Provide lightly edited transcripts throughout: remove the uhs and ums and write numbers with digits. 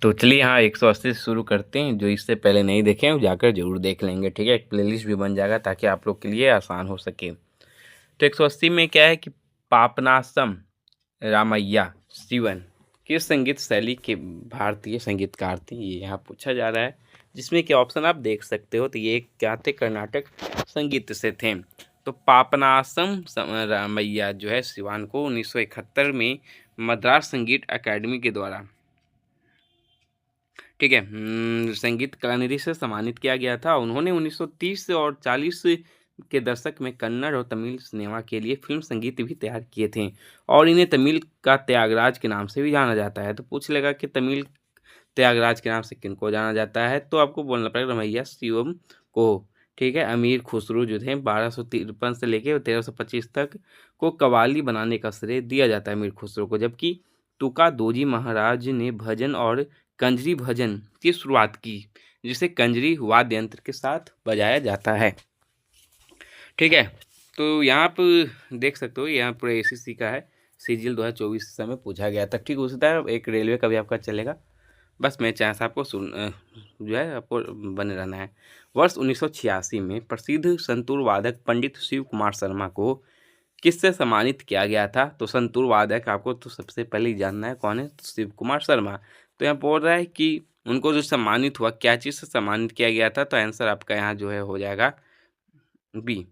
तो चलिए यहाँ 180 से शुरू करते हैं। जो इससे पहले नहीं देखे हैं जाकर जरूर देख लेंगे, ठीक है। एक प्लेलिस्ट भी बन जाएगा ताकि आप लोग के लिए आसान हो सके। तो 180 में क्या है कि पापनासम रामैया शिवन किस संगीत शैली के भारतीय संगीतकार थे, ये यहाँ पूछा जा रहा है। जिसमें कि ऑप्शन आप देख सकते हो। तो ये क्या थे, कर्नाटक संगीत से थे। तो पापनासम रामैया जो है शिवान को 1971 में मद्रास संगीत अकादमी के द्वारा, ठीक है, संगीत कलानिधि से सम्मानित किया गया था। उन्होंने 1930 और 40 के दशक में कन्नड़ और तमिल सिनेमा के लिए फिल्म संगीत भी तैयार किए थे और इन्हें तमिल का त्यागराज के नाम से भी जाना जाता है। तो पूछ लेगा कि तमिल त्यागराज के नाम से किनको जाना जाता है, तो आपको बोलना पड़ेगा रमैया शिवम को, ठीक है। अमीर खुसरो जो थे 1253 से लेकर 1325 तक को कव्वाली बनाने का श्रेय दिया जाता है अमीर खुसरो को, जबकि तुका दोजी महाराज ने भजन और कंजरी भजन की शुरुआत की, जिसे कंजरी वाद्य यंत्र के साथ बजाया जाता है, ठीक है। तो यहाँ पर देख सकते हो, यहाँ पूरा एसीसी का है। सीजीएल 2024 समय पूछा गया था, ठीक। उसी तरह एक रेलवे का भी आपका चलेगा। बस मैं चाहे आपको जो है आपको बने रहना है। वर्ष 1986 में प्रसिद्ध संतूर वादक पंडित शिव कुमार शर्मा को किससे सम्मानित किया गया था? तो संतूर वादक आपको तो सबसे पहले ही जानना है कौन है, तो शिव कुमार शर्मा। तो यहाँ बोल रहा है कि उनको जो सम्मानित हुआ, क्या चीज़ से सम्मानित किया गया था? तो आंसर आपका यहाँ जो है हो जाएगा बी,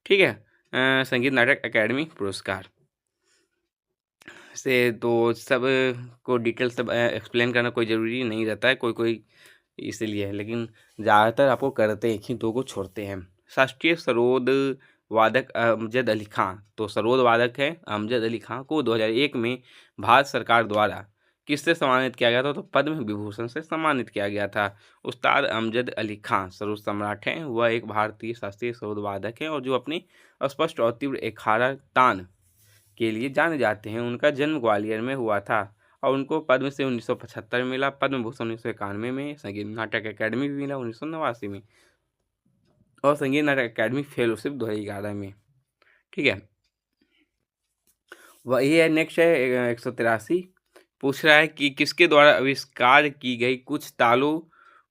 ठीक है। संगीत नाटक अकेडमी पुरस्कार से। तो सब को डिटेल सब एक्सप्लेन करना कोई ज़रूरी नहीं रहता है, कोई कोई इसीलिए है, लेकिन ज़्यादातर आपको करते हैं, एक ही दो को छोड़ते हैं। शास्त्रीय सरोद वादक अमजद अली खां, तो सरोद वादक है अमजद अली खां को 2001 में भारत सरकार द्वारा किससे सम्मानित किया गया था? तो पद्म विभूषण से सम्मानित किया गया था। उस्ताद अमजद अली खां सरोद सम्राट हैं, वह एक भारतीय शास्त्रीय सरोद वादक हैं और जो अपने स्पष्ट और तीव्र एखाड़ा तान के लिए जाने जाते हैं। उनका जन्म ग्वालियर में हुआ था और उनको पद्म से 1975 में मिला, पद्म भूषण 1991 में, संगीत नाटक अकेडमी भी मिला 1989 में और संगीत नाटक अकेडमी फेलोशिप 2011 में, ठीक है। वही है, नेक्स्ट है 183। पूछ रहा है कि किसके द्वारा आविष्कार की गई कुछ तालों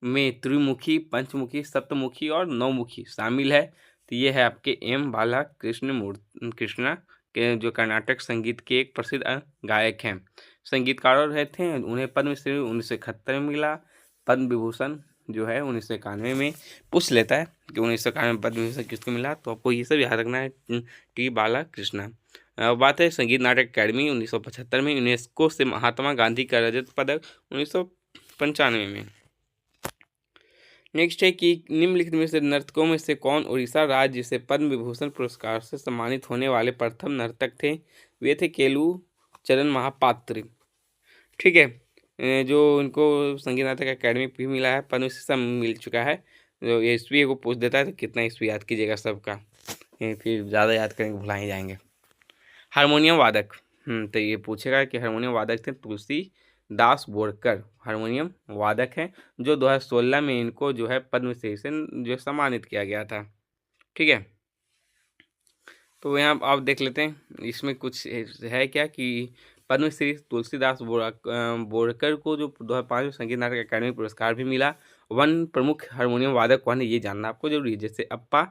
में त्रिमुखी, पंचमुखी, सप्तमुखी और नौमुखी शामिल है? तो ये है आपके एम बाला कृष्णा के, जो कर्नाटक संगीत के एक प्रसिद्ध गायक हैं, संगीतकार रहे थे। उन्हें पद्मश्री 1971 में मिला, पद्म विभूषण जो है 1991 में। पूछ लेता है कि 1991 में पद्म विभूषण किसको मिला, तो आपको ये सब याद रखना है, टी बाला कृष्णा। बात है संगीत नाटक अकेडमी 1975 में, यूनेस्को से महात्मा गांधी का रजत पदक 1995 में। नेक्स्ट है कि निम्नलिखित में से नर्तकों में से कौन उड़ीसा राज्य से पद्म विभूषण पुरस्कार से सम्मानित होने वाले प्रथम नर्तक थे? वे थे केलू चरण महापात्र, ठीक है। जो उनको संगीत नाटक अकेडमी भी मिला है, पद्मश्री मिल चुका है। जो ये ईस्वी को पूछ देता है तो कितना ईस्वी याद कीजिएगा सबका, फिर ज़्यादा याद करेंगे भुला ही जाएंगे। हारमोनियम वादक, तो ये पूछेगा कि हारमोनियम वादक थे तुलसी दास बोरकर, हारमोनियम वादक हैं, जो 2016 में इनको जो है पद्मश्री से जो सम्मानित किया गया था, ठीक है। तो यहाँ आप देख लेते हैं, इसमें कुछ है क्या कि पद्मश्री तुलसीदास बोरकर को जो 2005 में संगीत नाटक अकादमी पुरस्कार भी मिला। वन प्रमुख हारमोनियम वादक कौन है, ये जानना आपको जरूरी है, जैसे अप्पा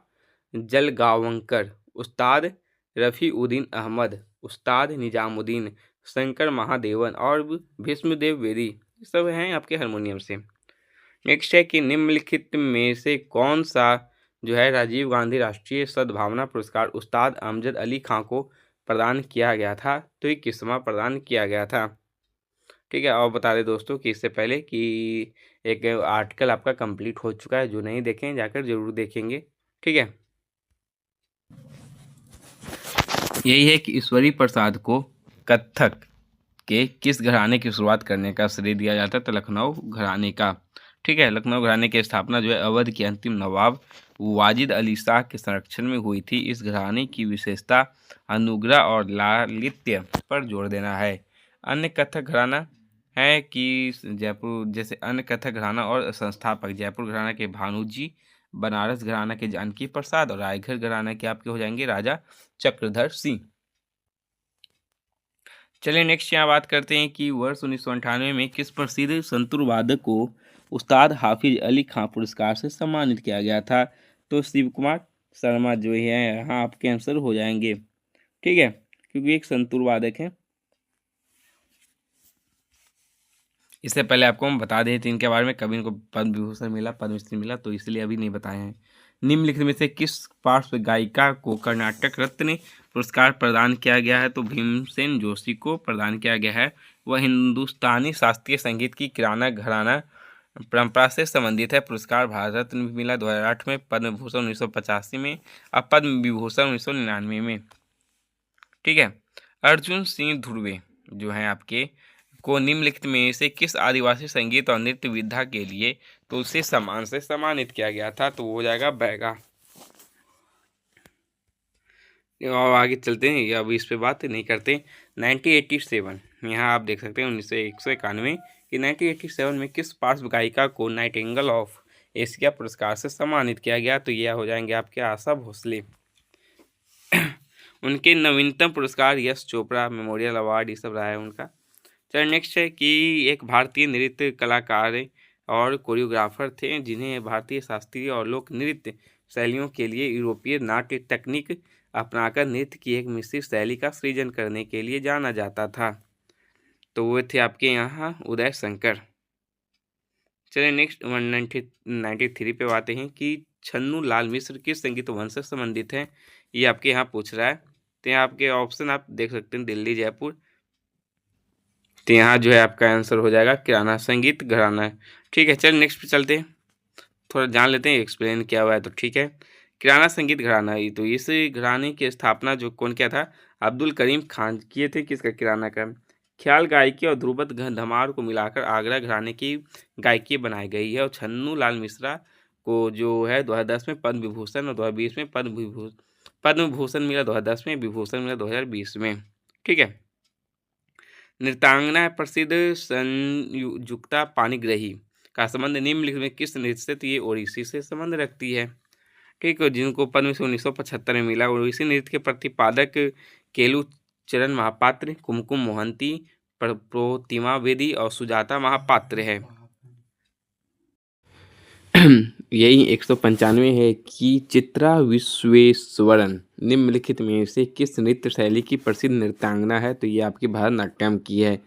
जलगावंकर, उस्ताद रफ़ी उद्दीन अहमद, उस्ताद निजामुद्दीन, शंकर महादेवन और भीष्मदेव वेदी, ये सब हैं आपके हारमोनियम से। नेक्स्ट है कि निम्नलिखित में से कौन सा जो है राजीव गांधी राष्ट्रीय सद्भावना पुरस्कार उस्ताद अमजद अली खां को प्रदान किया गया था? तो ये किसमें प्रदान किया गया था, ठीक है। और बता दें दोस्तों कि इससे पहले कि एक आर्टिकल आपका कंप्लीट हो चुका है, जो नहीं देखें जाकर जरूर देखेंगे, ठीक है। यही है कि ईश्वरी प्रसाद को कथक के किस घराने की शुरुआत करने का श्रेय दिया जाता है? तो लखनऊ घराने का, ठीक है। लखनऊ घराने की स्थापना जो है अवध के अंतिम नवाब वाजिद अली शाह के संरक्षण में हुई थी। इस घराने की विशेषता अनुग्रह और लालित्य पर जोर देना है। अन्य कथक घराना है कि जयपुर, जैसे अन्य कथक घराना और संस्थापक जयपुर घराना के भानुजी, बनारस घराना के जानकी प्रसाद और रायगढ़ घराना के आपके हो जाएंगे राजा चक्रधर सिंह। चलिए नेक्स्ट यहाँ बात करते हैं कि वर्ष 1998 में किस प्रसिद्ध संतूर वादक को उस्ताद हाफिज अली खां पुरस्कार से सम्मानित किया गया था। तो शिव कुमार शर्मा जो है यहाँ आपके आंसर हो जाएंगे। ठीक है, क्योंकि एक संतूर वादक है। इससे पहले आपको हम बता दें थे इनके बारे में, कभी इनको पद्म विभूषण मिला, पद्मश्री मिला, तो इसलिए अभी नहीं बताए हैं। निम्नलिखित में से किस पार्श्व गायिका को कर्नाटक रत्न पुरस्कार प्रदान किया गया है। तो भीमसेन जोशी को प्रदान किया गया है। वह हिंदुस्तानी शास्त्रीय संगीत की किराना घराना परंपरा से संबंधित है। पुरस्कार भारत रत्न भी मिला 2008 में, पद्म भूषण 1985 में और पद्म विभूषण 1999 में। ठीक है, अर्जुन सिंह ध्रुवे जो हैं आपके को निम्नलिखित में से किस आदिवासी संगीत और नृत्य विधा के लिए तुलसी सम्मान से सम्मानित किया गया था। तो वो हो जाएगा बैगा। और आगे चलते हैं, अब इस पे बात नहीं करते। 1987 यहाँ आप देख सकते हैं 1991 कि 1987 में किस पार्श्व गायिका को नाइटिंगेल ऑफ एशिया पुरस्कार से सम्मानित किया गया। तो यह हो जाएंगे आपके आशा भोसले। उनके नवीनतम पुरस्कार यश चोपड़ा मेमोरियल अवार्ड ये सब रहा है उनका। चलिए नेक्स्ट है कि एक भारतीय नृत्य कलाकार और कोरियोग्राफर थे जिन्हें भारतीय शास्त्रीय और लोक नृत्य शैलियों के लिए यूरोपीय नाट्य तकनीक अपनाकर नृत्य की एक मिश्रित शैली का सृजन करने के लिए जाना जाता था। तो वो थे आपके यहाँ उदय शंकर। चलिए नेक्स्ट 193 पे आते हैं कि छन्नू लाल मिश्र किस संगीत वंश से संबंधित है। ये आपके यहाँ पूछ रहा है। तो यहाँ आपके ऑप्शन आप देख सकते हैं दिल्ली जयपुर। तो यहाँ जो है आपका आंसर हो जाएगा किराना संगीत घराना है। ठीक है, चलिए नेक्स्ट पे चलते हैं, थोड़ा जान लेते हैं एक्सप्लेन क्या हुआ है। तो ठीक है, किराना संगीत घराना ही, तो इस घराने की स्थापना जो कौन किया था, अब्दुल करीम खान किए थे। किसका, किराना का। ख्याल गायकी और ध्रुपद धमार को मिलाकर आगरा घराने की गायकी बनाई गई है। और छन्नू लाल मिश्रा को जो है 2010 में पद्म विभूषण और 2020 में पद्म भूषण मिला, 2010 में, विभूषण मिला 2020 में। ठीक है, नृत्यांगना प्रसिद्ध संयुक्ता पाणिग्राही का संबंध निम्नलिखित में किस नृत्य से। तो ये ओडिसी से संबंध रखती है। ठीक है, जिनको पद्मश्री 1975 में मिला। ओडिसी नृत्य के प्रतिपादक केलू चरण महापात्र, कुमकुम मोहंती, प्रोतिमा वेदी और सुजाता महापात्र है। यही 195 है कि चित्रा विश्वेश्वरन निम्नलिखित में से किस नृत्य शैली की प्रसिद्ध नृत्यांगना है। तो ये आपकी भरतनाट्यम की है।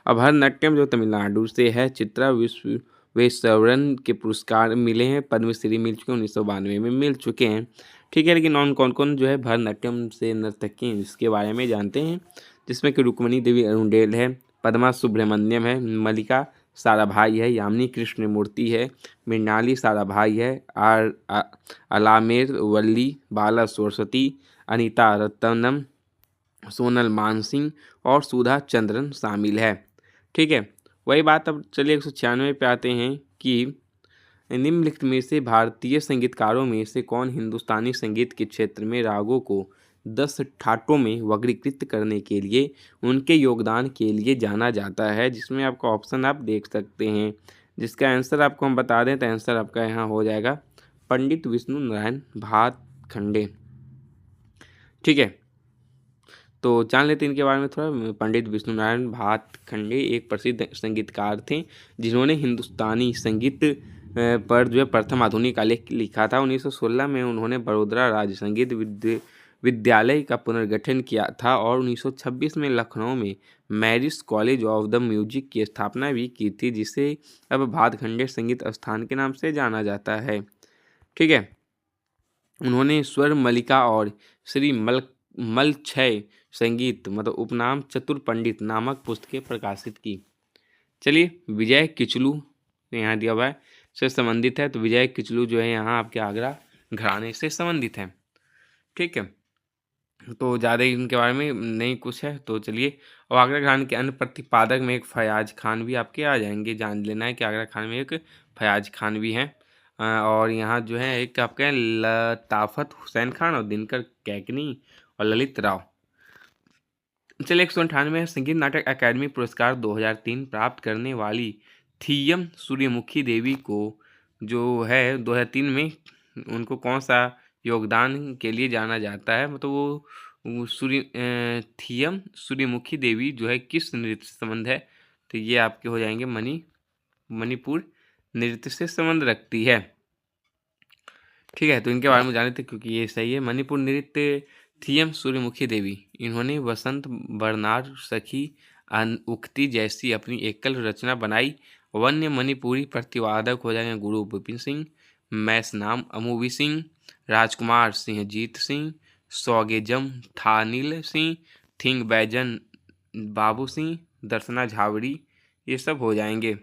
अब भरतनाट्यम जो तमिलनाडु से है। चित्रा विश्वेश्वरन के पुरस्कार मिले हैं, पद्मश्री मिल चुके हैं, 1992 में मिल चुके हैं। ठीक है, लेकिन कौन कौन जो है भरतनाट्यम से नर्तकी इसके बारे में जानते हैं, जिसमें कि रुक्मणी देवी अरुणडेल है, पद्मा सुब्रमण्यम है, मल्लिका साराभाई है, यामिनी कृष्णमूर्ति है, मृणाली साराभाई है, अलामेर वल्ली, बाला सरस्वती, अनीता रत्नम, सोनल मानसिंह और सुधा चंद्रन शामिल है। ठीक है, वही बात। अब चलिए 196 पे आते हैं कि निम्नलिखित में से भारतीय संगीतकारों में से कौन हिंदुस्तानी संगीत के क्षेत्र में रागों को 10 ठाटों में वर्गीकृत करने के लिए उनके योगदान के लिए जाना जाता है। जिसमें आपका ऑप्शन आप देख सकते हैं, जिसका आंसर आपको हम बता दें तो आंसर आपका यहाँ हो जाएगा पंडित विष्णु नारायण भातखंडे। ठीक है, तो जान लेते हैं इनके बारे में थोड़ा। पंडित विष्णु नारायण भातखंडे एक प्रसिद्ध संगीतकार थे जिन्होंने हिंदुस्तानी संगीत पर जो है प्रथम आधुनिक आलेख लिखा था। 1916 में उन्होंने बड़ौदा राज्य संगीत विद्यालय का पुनर्गठन किया था और 1926 में लखनऊ में मैरिस कॉलेज ऑफ द म्यूजिक की स्थापना भी की थी, जिसे अब भातखंडे संगीत स्थान के नाम से जाना जाता है। ठीक है, उन्होंने स्वर मल्लिका और श्री मलक्षय संगीत मतलब उपनाम चतुर पंडित नामक पुस्तकें प्रकाशित की। चलिए, विजय किचलू यहाँ दिया हुआ है से संबंधित है। तो विजय किचलू जो है यहाँ आपके आगरा घराने से संबंधित है। ठीक है, तो ज़्यादा ही उनके बारे में नहीं कुछ है। तो चलिए, और आगरा घराने के अन्य प्रतिपादक में एक फयाज खान भी आपके आ जाएंगे। जान लेना है कि आगरा खान में एक फयाज खान भी हैं। और यहाँ जो है एक आपके लताफत हुसैन खान और दिनकर कैकनी और ललित राव। चलिए, 198 संगीत नाटक अकादमी पुरस्कार 2003 प्राप्त करने वाली थीयम सूर्यमुखी देवी को जो है 2003 में उनको कौन सा योगदान के लिए जाना जाता है। मतलब वो थियम सूर्यमुखी देवी जो है किस नृत्य से संबंध है? तो ये आपके हो जाएंगे मणिपुर नृत्य से संबंध रखती है। ठीक है, तो इनके बारे में जाने थे क्योंकि ये सही है। मणिपुर नृत्य थियम सूर्यमुखी देवी, इन्होंने वसंत बरनार सखी उक्ति जैसी अपनी एकल रचना बनाई। वन्य मणिपुरी प्रतिवादक हो जाएंगे गुरु विपिन सिंह, मैसनाम अमूवी सिंह, राजकुमार सिंह जीत सिंह, सौगेजम थानिल सिंह, थिंग बैजन बाबू सिंह, दर्शना झावड़ी, ये सब हो जाएंगे।